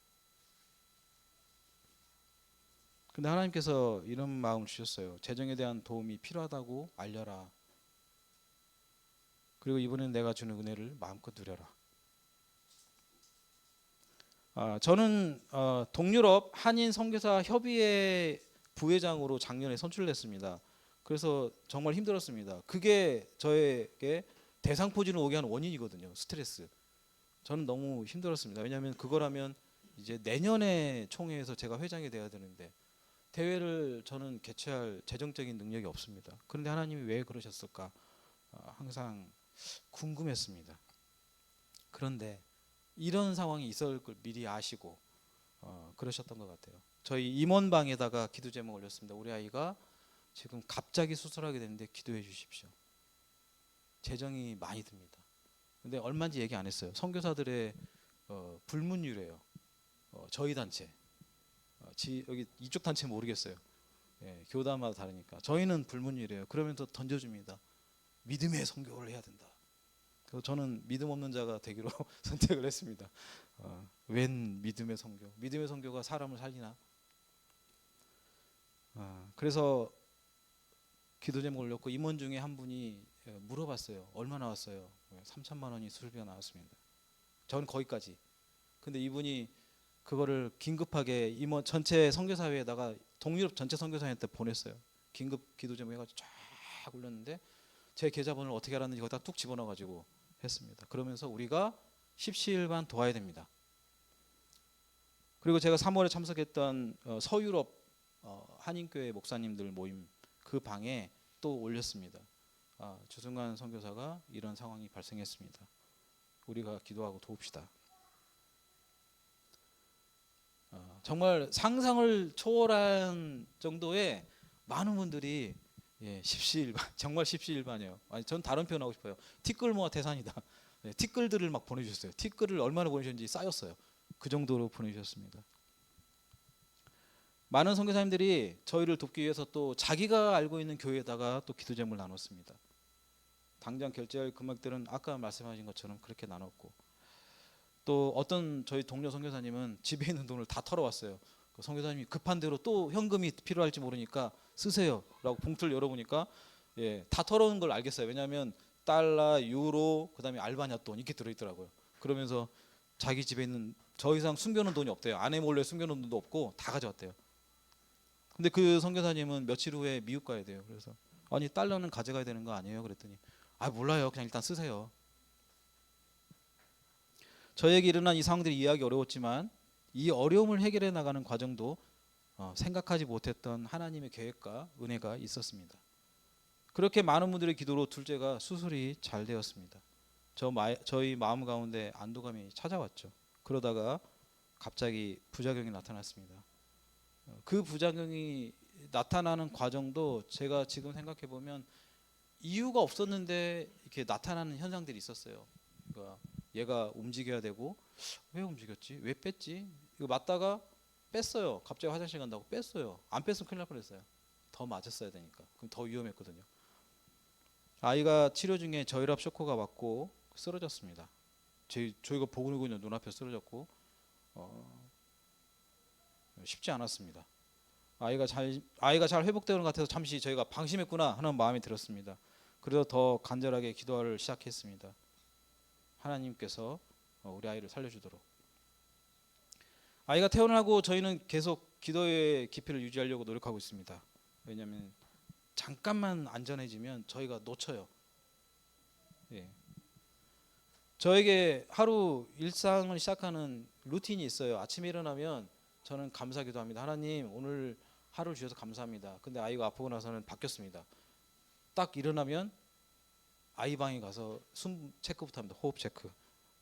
근데 하나님께서 이런 마음을 주셨어요. 재정에 대한 도움이 필요하다고 알려라. 그리고 이번엔 내가 주는 은혜를 마음껏 누려라. 저는 동유럽 한인 선교사 협의회 부회장으로 작년에 선출됐습니다. 그래서 정말 힘들었습니다. 그게 저에게 대상포진을 오게 하는 원인이거든요. 스트레스. 저는 너무 힘들었습니다. 왜냐하면 그거라면 이제 내년에 총회에서 제가 회장이 돼야 되는데 대회를 저는 개최할 재정적인 능력이 없습니다. 그런데 하나님이 왜 그러셨을까? 항상 궁금했습니다. 그런데 이런 상황이 있을 걸 미리 아시고 그러셨던 것 같아요. 저희 임원방에다가 기도 제목 올렸습니다. 우리 아이가 지금 갑자기 수술하게 되는데 기도해 주십시오. 재정이 많이 듭니다. 근데 얼마인지 얘기 안 했어요. 선교사들의 불문율이에요. 저희 단체, 여기 이쪽 단체 모르겠어요. 교단마다 다르니까 저희는 불문율이에요. 그러면서 던져줍니다. 믿음의 선교를 해야 된다. 그래서 저는 믿음 없는 자가 되기로 선택을 했습니다. 웬 믿음의 선교? 믿음의 선교가 사람을 살리나? 그래서 기도 제목 올렸고 임원 중에 한 분이 물어봤어요. 얼마 나왔어요? 3,000만 원이 수술비가 나왔습니다. 저는 거기까지. 근데 이분이 그거를 긴급하게 임원 전체 선교사회에다가 동유럽 전체 선교사회한테 보냈어요. 긴급 기도 제목 해가지고 쫙 올렸는데 제 계좌번호를 어떻게 알았는지 거기다 뚝 집어넣어가지고 했습니다. 그러면서 우리가 십시일반 도와야 됩니다. 그리고 제가 3월에 참석했던 서유럽 한인교회 목사님들 모임 그 방에 또 올렸습니다. 주승관 선교사가 이런 상황이 발생했습니다. 우리가 기도하고 도웁시다. 정말 상상을 초월한 정도의 많은 분들이 십시일반 정말 십시일반이에요. 전 다른 표현 하고 싶어요. 티끌 모아 태산이다. 티끌들을 막 보내주셨어요. 티끌을 얼마나 보내주셨는지 쌓였어요. 그 정도로 보내주셨습니다. 많은 선교사님들이 저희를 돕기 위해서 또 자기가 알고 있는 교회에다가 또 기도 제목을 나눴습니다. 당장 결제할 금액들은 아까 말씀하신 것처럼 그렇게 나눴고 또 어떤 저희 동료 선교사님은 집에 있는 돈을 다 털어왔어요. 그 선교사님이 급한 대로 또 현금이 필요할지 모르니까 쓰세요라고 봉투를 열어보니까 다 털어오는 걸 알겠어요. 왜냐하면 달러, 유로, 그다음에 알바냐 돈 이렇게 들어있더라고요. 그러면서 자기 집에 있는 더 이상 숨겨놓은 돈이 없대요. 아내 몰래 숨겨놓은 돈도 없고 다 가져왔대요. 근데 그 선교사님은 며칠 후에 미국 가야 돼요. 그래서 아니 달러는 가져가야 되는 거 아니에요? 그랬더니 아 몰라요. 그냥 일단 쓰세요. 저에게 일어난 이 상황들이 이해하기 어려웠지만 이 어려움을 해결해 나가는 과정도 생각하지 못했던 하나님의 계획과 은혜가 있었습니다. 그렇게 많은 분들의 기도로 둘째가 수술이 잘 되었습니다. 저희 마음 가운데 안도감이 찾아왔죠. 그러다가 갑자기 부작용이 나타났습니다. 그 부작용이 나타나는 과정도 제가 지금 생각해 보면 이유가 없었는데 이렇게 나타나는 현상들이 있었어요. 그러니까 얘가 움직여야 되고 왜 움직였지? 왜 뺐지? 이거 맞다가 뺐어요. 갑자기 화장실 간다고 뺐어요. 안 뺐으면 큰일 날 뻔했어요. 더 맞았어야 되니까. 그럼 더 위험했거든요. 아이가 치료 중에 저혈압 쇼크가 왔고 쓰러졌습니다. 저희가 보고 있는 눈앞에 쓰러졌고 쉽지 않았습니다. 아이가 잘 회복되는 것 같아서 잠시 저희가 방심했구나 하는 마음이 들었습니다. 그래서 더 간절하게 기도를 시작했습니다. 하나님께서 우리 아이를 살려주도록. 아이가 태어나고 저희는 계속 기도의 깊이를 유지하려고 노력하고 있습니다. 왜냐하면 잠깐만 안전해지면 저희가 놓쳐요. 저에게 하루 일상을 시작하는 루틴이 있어요. 아침에 일어나면 저는 감사 기도합니다. 하나님 오늘 하루를 주셔서 감사합니다. 근데 아이가 아프고 나서는 바뀌었습니다. 딱 일어나면 아이 방에 가서 숨 체크부터 합니다. 호흡 체크.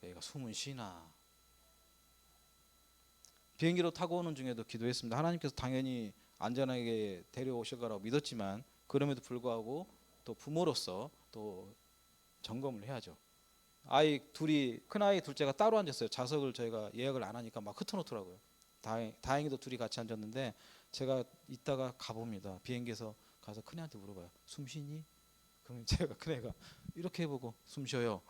얘가 숨은 쉬나. 비행기로 타고 오는 중에도 기도했습니다. 하나님께서 당연히 안전하게 데려오실 거라고 믿었지만 그럼에도 불구하고 또 부모로서 또 점검을 해야죠. 아이 둘이 큰아이 둘째가 따로 앉았어요. 좌석을 저희가 예약을 안 하니까 막 흩어놓더라고요. 다행히도 둘이 같이 앉았는데 제가 이따가 가봅니다. 비행기에서 가서 큰애한테 물어봐요. 숨 쉬니? 그러면 제가 큰애가 이렇게 해보고 숨 쉬어요.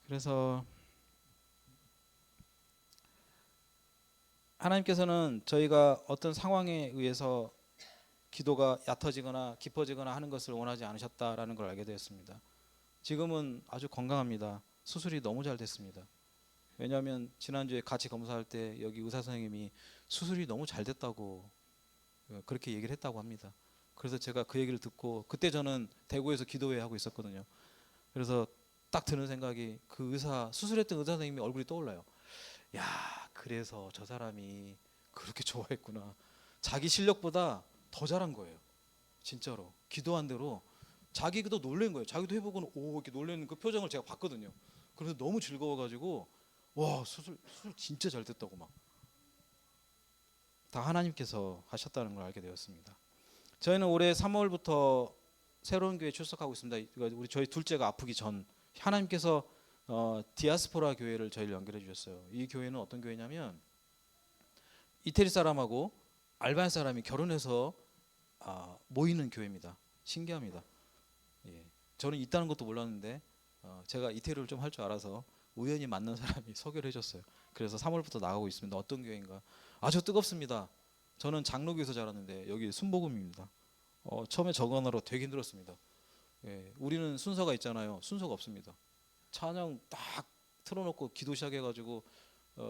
그래서 하나님께서는 저희가 어떤 상황에 의해서 기도가 얕아지거나 깊어지거나 하는 것을 원하지 않으셨다라는 걸 알게 되었습니다. 지금은 아주 건강합니다. 수술이 너무 잘 됐습니다. 왜냐하면 지난주에 같이 검사할 때 여기 의사 선생님이 수술이 너무 잘 됐다고 그렇게 얘기를 했다고 합니다. 그래서 제가 그 얘기를 듣고 그때 저는 대구에서 기도회 하고 있었거든요. 그래서 딱 드는 생각이 그 수술했던 의사 선생님이 얼굴이 떠올라요. 야, 그래서 저 사람이 그렇게 좋아했구나. 자기 실력보다 더 잘한 거예요. 진짜로 기도한 대로 자기도 놀란 거예요. 자기도 해보고는 오 이렇게 놀라는 그 표정을 제가 봤거든요. 그래서 너무 즐거워가지고 와 수술 진짜 잘 됐다고 막 다 하나님께서 하셨다는 걸 알게 되었습니다. 저희는 올해 3월부터 새로운 교회 출석하고 있습니다. 저희 둘째가 아프기 전 하나님께서 디아스포라 교회를 저희를 연결해 주셨어요. 이 교회는 어떤 교회냐면 이태리 사람하고 알바니 사람이 결혼해서 모이는 교회입니다. 신기합니다. 저는 있다는 것도 몰랐는데 제가 이태리를 좀 할 줄 알아서 우연히 만난 사람이 소개를 해줬어요. 그래서 3월부터 나가고 있습니다. 어떤 교회인가? 아주 뜨겁습니다. 저는 장로교에서 자랐는데 여기 순복음입니다. 처음에 적응하느라 되게 힘들었습니다. 우리는 순서가 있잖아요. 순서가 없습니다. 찬양 딱 틀어놓고 기도 시작해가지고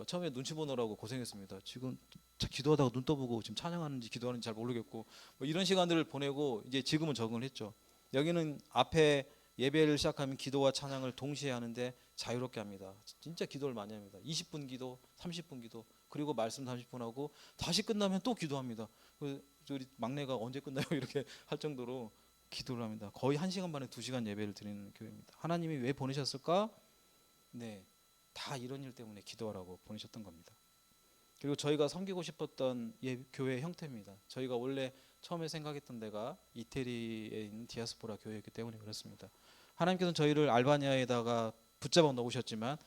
처음에 눈치 보느라고 고생했습니다. 지금 기도하다가 눈 떠보고 지금 찬양하는지 기도하는지 잘 모르겠고 뭐 이런 시간들을 보내고 이제 지금은 적응을 했죠. 여기는 앞에 예배를 시작하면 기도와 찬양을 동시에 하는데 자유롭게 합니다. 진짜 기도를 많이 합니다. 20분 기도, 30분 기도, 그리고 말씀 30분 하고 다시 끝나면 또 기도합니다. 우리 막내가 언제 끝나요? 이렇게 할 정도로 기도를 합니다. 거의 1시간 반에 2시간 예배를 드리는 교회입니다. 하나님이 왜 보내셨을까? 네, 다 이런 일 때문에 기도하라고 보내셨던 겁니다. 그리고 저희가 섬기고 싶었던 교회 형태입니다. 저희가 원래 처음에 생각했던 데가 이태리에 있는 디아스포라 교회였기 때문에 그렇습니다. 하나님께서는 저희를 알바니아에다가 붙잡아 놓으셨지만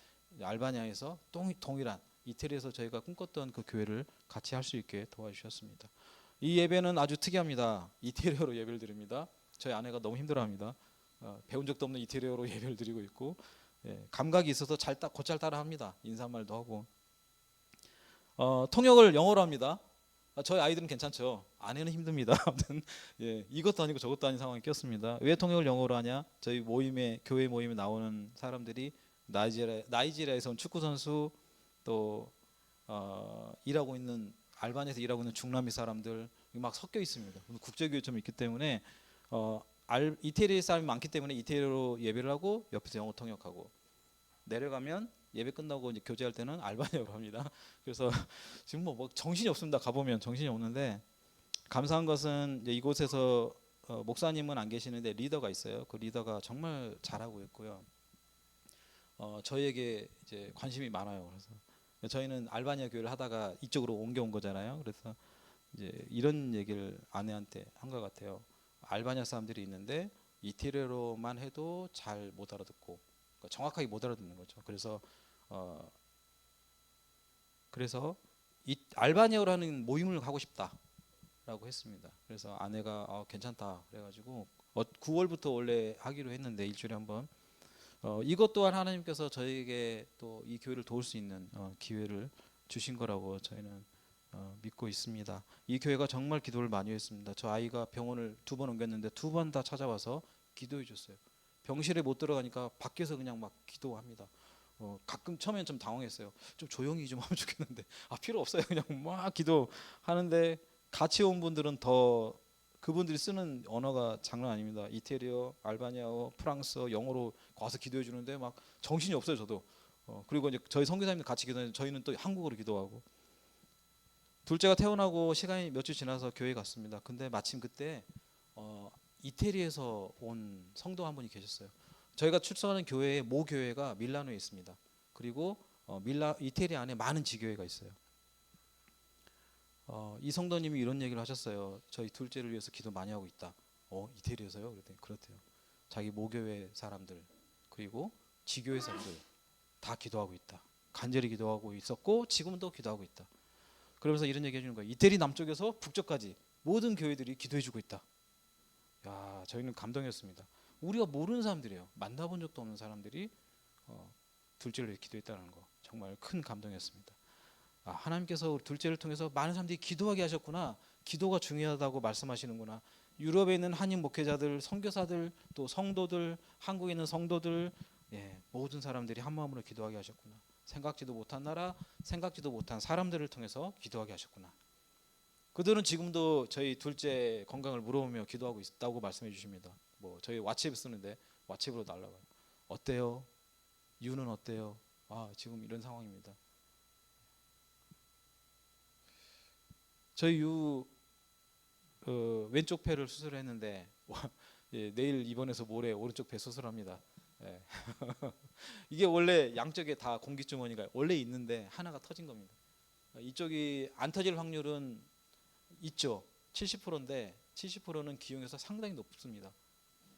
알바니아에서 동일한 이태리에서 저희가 꿈꿨던 그 교회를 같이 할 수 있게 도와주셨습니다. 이 예배는 아주 특이합니다. 이태리어로 예배를 드립니다. 저희 아내가 너무 힘들어합니다. 배운 적도 없는 이태리어로 예배를 드리고 있고 감각이 있어서 곧잘 따라합니다. 인사말도 하고 통역을 영어로 합니다. 저희 아이들은 괜찮죠. 아내는 힘듭니다. 아무튼 예, 이것도 아니고 저것도 아닌 상황이 꼈습니다. 왜 통역을 영어로 하냐? 저희 모임에 교회 모임에 나오는 사람들이 나이지리아에서 온 축구 선수 또 일하고 있는 알바니아에서 일하고 있는 중남미 사람들 막 섞여 있습니다. 국제교회 좀 있기 때문에 이태리 사람이 많기 때문에 이태리로 예배를 하고 옆에서 영어 통역하고 내려가면 예배 끝나고 이제 교제할 때는 알바니아로 합니다. 그래서 지금 뭐 정신이 없습니다. 가보면 정신이 없는데 감사한 것은 이제 이곳에서 목사님은 안 계시는데 리더가 있어요. 그 리더가 정말 잘하고 있고요. 저희에게 이제 관심이 많아요. 그래서 저희는 알바니아 교회를 하다가 이쪽으로 옮겨온 거잖아요. 그래서 이제 이런 얘기를 아내한테 한 것 같아요. 알바니아 사람들이 있는데 이태리어로만 해도 잘 못 알아듣고 그러니까 정확하게 못 알아듣는 거죠. 그래서 이 알바니아어로 하는 모임을 가고 싶다라고 했습니다. 그래서 아내가 괜찮다 그래가지고 9월부터 원래 하기로 했는데 일주일에 한 번. 이것 또한 하나님께서 저에게 또 이 교회를 도울 수 있는 기회를 주신 거라고 저희는 믿고 있습니다. 이 교회가 정말 기도를 많이 했습니다. 저 아이가 병원을 2번 옮겼는데 2번 다 찾아와서 기도해 줬어요. 병실에 못 들어가니까 밖에서 그냥 막 기도합니다. 가끔 처음엔 좀 당황했어요. 좀 조용히 좀 하면 좋겠는데 필요 없어요. 그냥 막 기도하는데 같이 온 분들은 더 그분들이 쓰는 언어가 장난 아닙니다. 이태리어, 알바니아어, 프랑스어, 영어로 와서 기도해 주는데 막 정신이 없어요. 저도. 그리고 이제 저희 선교사님들 같이 기도하는데 저희는 또 한국어로 기도하고 둘째가 태어나고 시간이 몇 주 지나서 교회 갔습니다. 근데 마침 그때 이태리에서 온 성도 한 분이 계셨어요. 저희가 출석하는 교회의 모 교회가 밀라노에 있습니다. 그리고 이태리 안에 많은 지교회가 있어요. 이 성도님이 이런 얘기를 하셨어요. 저희 둘째를 위해서 기도 많이 하고 있다. 이태리에서요? 그랬더니 그렇대요. 자기 모교회 사람들 그리고 지교회 사람들 다 기도하고 있다. 간절히 기도하고 있었고 지금도 기도하고 있다. 그러면서 이런 얘기 해주는 거예요. 이태리 남쪽에서 북쪽까지 모든 교회들이 기도해주고 있다. 야, 저희는 감동이었습니다. 우리가 모르는 사람들이에요. 만나본 적도 없는 사람들이 둘째를 위해 기도했다는 거 정말 큰 감동이었습니다. 하나님께서 둘째를 통해서 많은 사람들이 기도하게 하셨구나. 기도가 중요하다고 말씀하시는구나. 유럽에 있는 한인 목회자들, 선교사들, 또 성도들, 한국에 있는 성도들, 모든 사람들이 한 마음으로 기도하게 하셨구나. 생각지도 못한 나라, 생각지도 못한 사람들을 통해서 기도하게 하셨구나. 그들은 지금도 저희 둘째 건강을 물어보며 기도하고 있다고 말씀해 주십니다. 저희 왓츠앱 쓰는데 왓츠앱으로 날라가요. 어때요? 유는 어때요? 지금 이런 상황입니다. 저희 유 왼쪽 폐를 수술했는데 내일 입원해서 모레 오른쪽 폐 수술합니다. 이게 원래 양쪽에 다 공기주머니가 원래 있는데 하나가 터진 겁니다. 이쪽이 안 터질 확률은 있죠. 70%인데 70%는 기용에서 상당히 높습니다.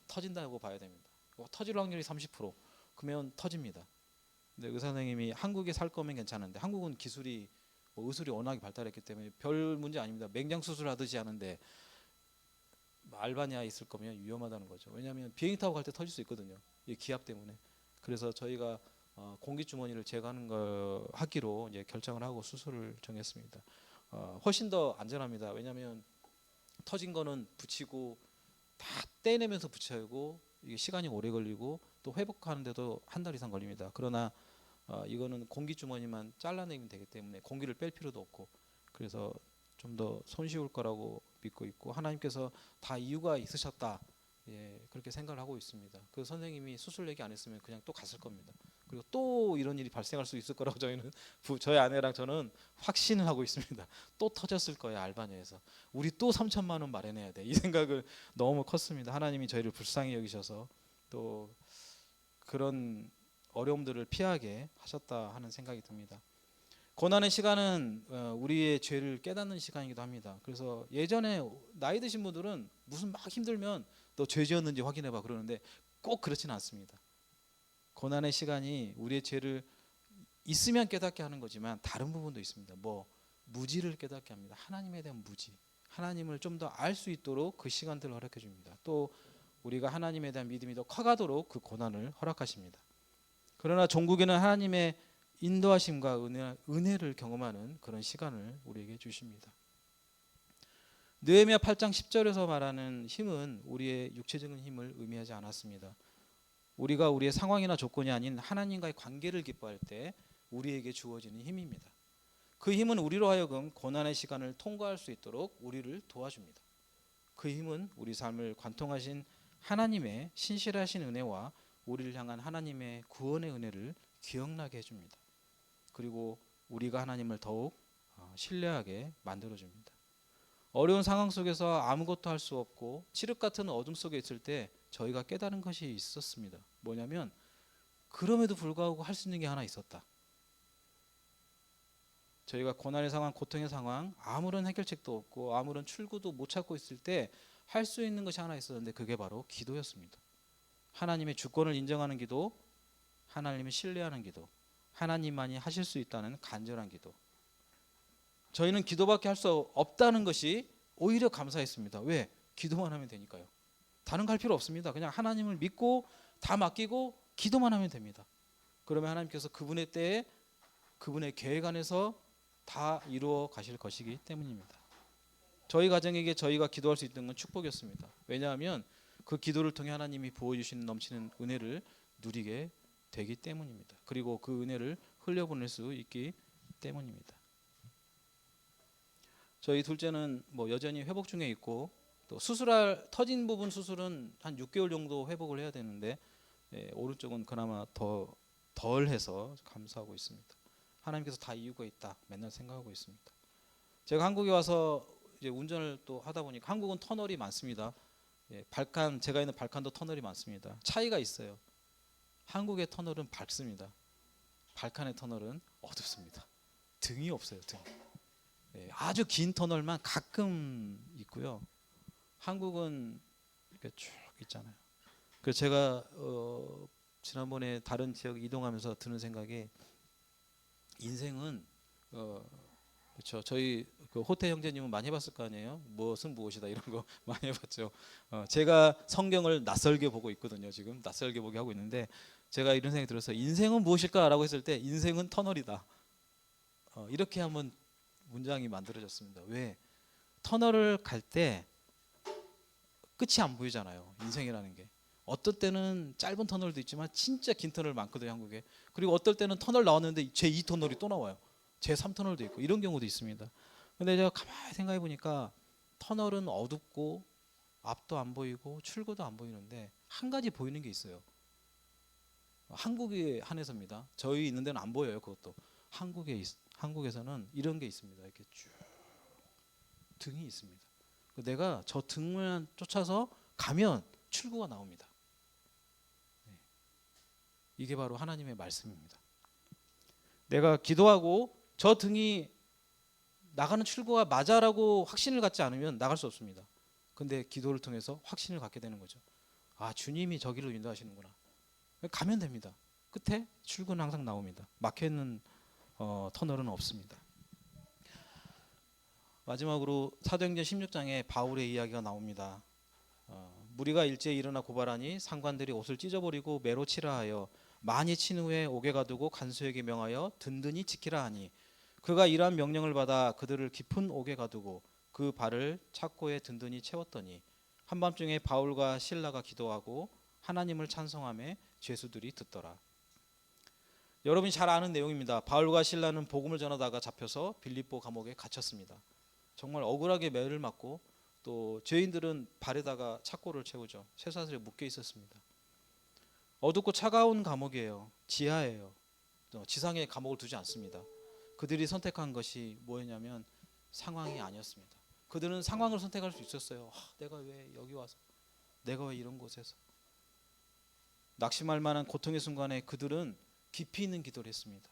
터진다고 봐야 됩니다. 터질 확률이 30%. 그러면 터집니다. 근데 의사 선생님이 한국에 살 거면 괜찮은데 한국은 기술이 의술이 워낙에 발달했기 때문에 별 문제 아닙니다. 맹장 수술하듯이 하는데 알바니아에 있을 거면 위험하다는 거죠. 왜냐하면 비행기 타고 갈 때 터질 수 있거든요. 이 기압 때문에. 그래서 저희가 공기 주머니를 제거하는 걸 하기로 이제 결정을 하고 수술을 정했습니다. 훨씬 더 안전합니다. 왜냐하면 터진 거는 붙이고 다 떼내면서 붙여야 하고 이게 시간이 오래 걸리고 또 회복하는데도 한 달 이상 걸립니다. 그러나 이거는 공기 주머니만 잘라내면 되기 때문에 공기를 뺄 필요도 없고 그래서 좀 더 손쉬울 거라고 믿고 있고 하나님께서 다 이유가 있으셨다. 그렇게 생각을 하고 있습니다. 그 선생님이 수술 얘기 안 했으면 그냥 또 갔을 겁니다. 그리고 또 이런 일이 발생할 수 있을 거라고 저희 아내랑 저는 확신을 하고 있습니다. 또 터졌을 거야 알바니아에서. 우리 또 3천만 원 마련해야 돼. 이 생각을 너무 컸습니다. 하나님이 저희를 불쌍히 여기셔서 또 그런 어려움들을 피하게 하셨다 하는 생각이 듭니다. 고난의 시간은 우리의 죄를 깨닫는 시간이기도 합니다. 그래서 예전에 나이 드신 분들은 무슨 막 힘들면 너 죄 지었는지 확인해봐 그러는데 꼭 그렇지는 않습니다. 고난의 시간이 우리의 죄를 있으면 깨닫게 하는 거지만 다른 부분도 있습니다. 무지를 깨닫게 합니다. 하나님에 대한 무지, 하나님을 좀 더 알 수 있도록 그 시간들을 허락해 줍니다. 또 우리가 하나님에 대한 믿음이 더 커가도록 그 고난을 허락하십니다. 그러나 종국에는 하나님의 인도하심과 은혜를 경험하는 그런 시간을 우리에게 주십니다. 느헤미야 8장 10절에서 말하는 힘은 우리의 육체적인 힘을 의미하지 않았습니다. 우리가 우리의 상황이나 조건이 아닌 하나님과의 관계를 기뻐할 때 우리에게 주어지는 힘입니다. 그 힘은 우리로 하여금 고난의 시간을 통과할 수 있도록 우리를 도와줍니다. 그 힘은 우리 삶을 관통하신 하나님의 신실하신 은혜와 우리를 향한 하나님의 구원의 은혜를 기억나게 해줍니다. 그리고 우리가 하나님을 더욱 신뢰하게 만들어줍니다. 어려운 상황 속에서 아무것도 할 수 없고 칠흑 같은 어둠 속에 있을 때 저희가 깨달은 것이 있었습니다. 뭐냐면 그럼에도 불구하고 할 수 있는 게 하나 있었다. 저희가 고난의 상황, 고통의 상황, 아무런 해결책도 없고 아무런 출구도 못 찾고 있을 때 할 수 있는 것이 하나 있었는데 그게 바로 기도였습니다. 하나님의 주권을 인정하는 기도, 하나님을 신뢰하는 기도, 하나님만이 하실 수 있다는 간절한 기도. 저희는 기도밖에 할 수 없다는 것이 오히려 감사했습니다. 왜? 기도만 하면 되니까요. 다른 갈 필요 없습니다. 그냥 하나님을 믿고 다 맡기고 기도만 하면 됩니다. 그러면 하나님께서 그분의 때에 그분의 계획 안에서 다 이루어 가실 것이기 때문입니다. 저희 가정에게 저희가 기도할 수 있는 건 축복이었습니다. 왜냐하면 그 기도를 통해 하나님이 부어주시는 넘치는 은혜를 누리게 되기 때문입니다. 그리고 그 은혜를 흘려보낼 수 있기 때문입니다. 저희 둘째는 여전히 회복 중에 있고 또 수술할 터진 부분 수술은 한 6개월 정도 회복을 해야 되는데 오른쪽은 그나마 덜 해서 감사하고 있습니다. 하나님께서 다 이유가 있다 맨날 생각하고 있습니다. 제가 한국에 와서 이제 운전을 또 하다 보니까 한국은 터널이 많습니다. 발칸 제가 있는 발칸도 터널이 많습니다. 차이가 있어요. 한국의 터널은 밝습니다. 발칸의 터널은 어둡습니다. 등이 없어요. 등. 아주 긴 터널만 가끔 있고요. 한국은 이렇게 쭉 있잖아요. 그래서 제가 지난번에 다른 지역 이동하면서 드는 생각이 인생은 그렇죠. 저희 그 호태 형제님은 많이 해봤을 거 아니에요. 무엇은 무엇이다 이런 거 많이 해봤죠. 제가 성경을 낯설게 보고 있거든요. 지금 낯설게 보게 하고 있는데 제가 이런 생각이 들어서 인생은 무엇일까라고 했을 때 인생은 터널이다. 이렇게 한번 문장이 만들어졌습니다. 왜? 터널을 갈 때 끝이 안 보이잖아요. 인생이라는 게. 어떨 때는 짧은 터널도 있지만 진짜 긴 터널 많거든요. 한국에. 그리고 어떨 때는 터널 나왔는데 제2 터널이 또 나와요. 제3 터널도 있고 이런 경우도 있습니다. 근데 제가 가만히 생각해 보니까 터널은 어둡고 앞도 안 보이고 출구도 안 보이는데 한 가지 보이는 게 있어요. 한국에 한해서입니다. 저희 있는 데는 안 보여요. 그것도. 한국에서는 이런 게 있습니다. 이렇게 쭉 등이 있습니다. 내가 저 등만 쫓아서 가면 출구가 나옵니다. 이게 바로 하나님의 말씀입니다. 내가 기도하고 저 등이 나가는 출구가 맞아라고 확신을 갖지 않으면 나갈 수 없습니다. 근데 기도를 통해서 확신을 갖게 되는 거죠. 아, 주님이 저기로 인도하시는구나. 가면 됩니다. 끝에 출구는 항상 나옵니다. 막혀있는 터널은 없습니다. 마지막으로 사도행전 16장에 바울의 이야기가 나옵니다. 무리가 일제히 일어나 고발하니 상관들이 옷을 찢어버리고 매로 치라 하여 많이 친 후에 옥에 가두고 간수에게 명하여 든든히 지키라 하니 그가 이러한 명령을 받아 그들을 깊은 옥에 가두고 그 발을 착고에 든든히 채웠더니 한밤중에 바울과 실라가 기도하고 하나님을 찬송하며 죄수들이 듣더라. 여러분이 잘 아는 내용입니다. 바울과 실라는 복음을 전하다가 잡혀서 빌립보 감옥에 갇혔습니다. 정말 억울하게 매를 맞고 또 죄인들은 발에다가 착고를 채우죠. 쇠사슬에 묶여 있었습니다. 어둡고 차가운 감옥이에요. 지하예요. 지상에 감옥을 두지 않습니다. 그들이 선택한 것이 뭐였냐면 상황이 아니었습니다. 그들은 상황을 선택할 수 있었어요. 내가 왜 여기 와서, 내가 왜 이런 곳에서. 낙심할 만한 고통의 순간에 그들은 깊이 있는 기도를 했습니다.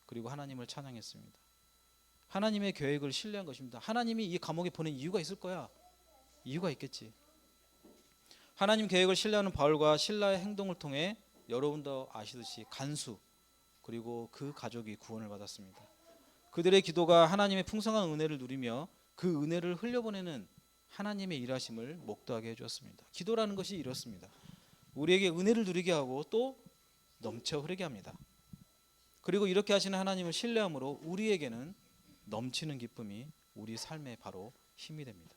그리고 하나님을 찬양했습니다. 하나님의 계획을 신뢰한 것입니다. 하나님이 이 감옥에 보낸 이유가 있을 거야. 이유가 있겠지. 하나님 계획을 신뢰하는 바울과 실라의 행동을 통해 여러분도 아시듯이 간수 그리고 그 가족이 구원을 받았습니다. 그들의 기도가 하나님의 풍성한 은혜를 누리며 그 은혜를 흘려보내는 하나님의 일하심을 목도하게 해주었습니다. 기도라는 것이 이렇습니다. 우리에게 은혜를 누리게 하고 또 넘쳐 흐르게 합니다. 그리고 이렇게 하시는 하나님을 신뢰함으로 우리에게는 넘치는 기쁨이 우리 삶의 바로 힘이 됩니다.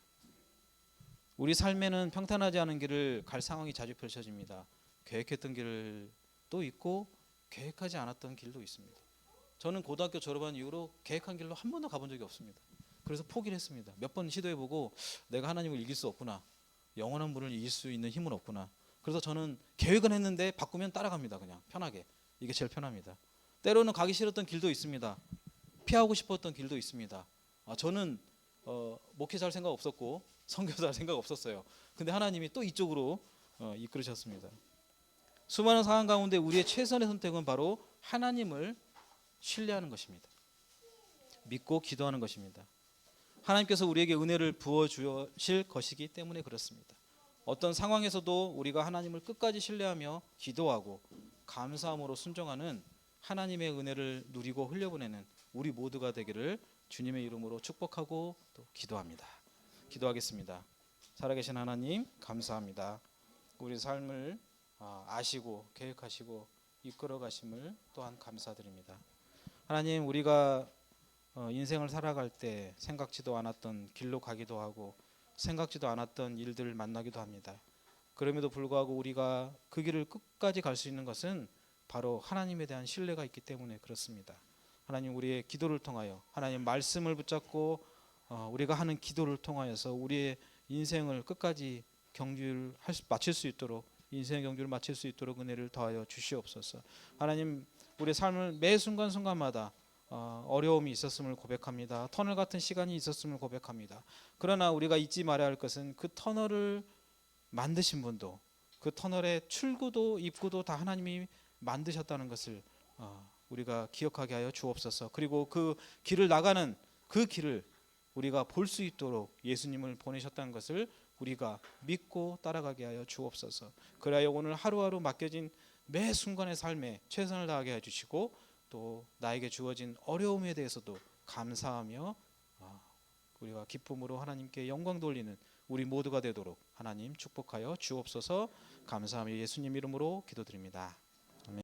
우리 삶에는 평탄하지 않은 길을 갈 상황이 자주 펼쳐집니다. 계획했던 길도 있고 계획하지 않았던 길도 있습니다. 저는 고등학교 졸업한 이후로 계획한 길로 한 번도 가본 적이 없습니다. 그래서 포기를 했습니다. 몇 번 시도해보고 내가 하나님을 이길 수 없구나. 영원한 분을 이길 수 있는 힘은 없구나. 그래서 저는 계획은 했는데 바꾸면 따라갑니다. 그냥 편하게. 이게 제일 편합니다. 때로는 가기 싫었던 길도 있습니다. 피하고 싶었던 길도 있습니다. 저는 목회자 할 생각 없었고 선교사 할 생각 없었어요. 근데 하나님이 또 이쪽으로 이끌으셨습니다. 수많은 상황 가운데 우리의 최선의 선택은 바로 하나님을 신뢰하는 것입니다. 믿고 기도하는 것입니다. 하나님께서 우리에게 은혜를 부어 주실 것이기 때문에 그렇습니다. 어떤 상황에서도 우리가 하나님을 끝까지 신뢰하며 기도하고 감사함으로 순종하는 하나님의 은혜를 누리고 흘려보내는 우리 모두가 되기를 주님의 이름으로 축복하고 또 기도합니다. 기도하겠습니다. 살아계신 하나님 감사합니다. 우리 삶을 아시고 계획하시고 이끌어 가심을 또한 감사드립니다. 하나님, 우리가 인생을 살아갈 때 생각지도 않았던 길로 가기도 하고 생각지도 않았던 일들을 만나기도 합니다. 그럼에도 불구하고 우리가 그 길을 끝까지 갈 수 있는 것은 바로 하나님에 대한 신뢰가 있기 때문에 그렇습니다. 하나님, 우리의 기도를 통하여 하나님 말씀을 붙잡고 우리가 하는 기도를 통하여서 우리의 인생을 끝까지 마칠 수 있도록 인생의 경주를 마칠 수 있도록 은혜를 더하여 주시옵소서. 하나님, 우리의 삶을 매 순간순간마다 어려움이 있었음을 고백합니다. 터널 같은 시간이 있었음을 고백합니다. 그러나 우리가 잊지 말아야 할 것은 그 터널을 만드신 분도 그 터널의 출구도 입구도 다 하나님이 만드셨다는 것을 우리가 기억하게 하여 주옵소서. 그리고 그 길을 나가는 그 길을 우리가 볼 수 있도록 예수님을 보내셨다는 것을 우리가 믿고 따라가게 하여 주옵소서. 그래야 오늘 하루하루 맡겨진 매 순간의 삶에 최선을 다하게 해주시고 또 나에게 주어진 어려움에 대해서도 감사하며 우리가 기쁨으로 하나님께 영광 돌리는 우리 모두가 되도록 하나님 축복하여 주옵소서. 감사하며 예수님 이름으로 기도드립니다.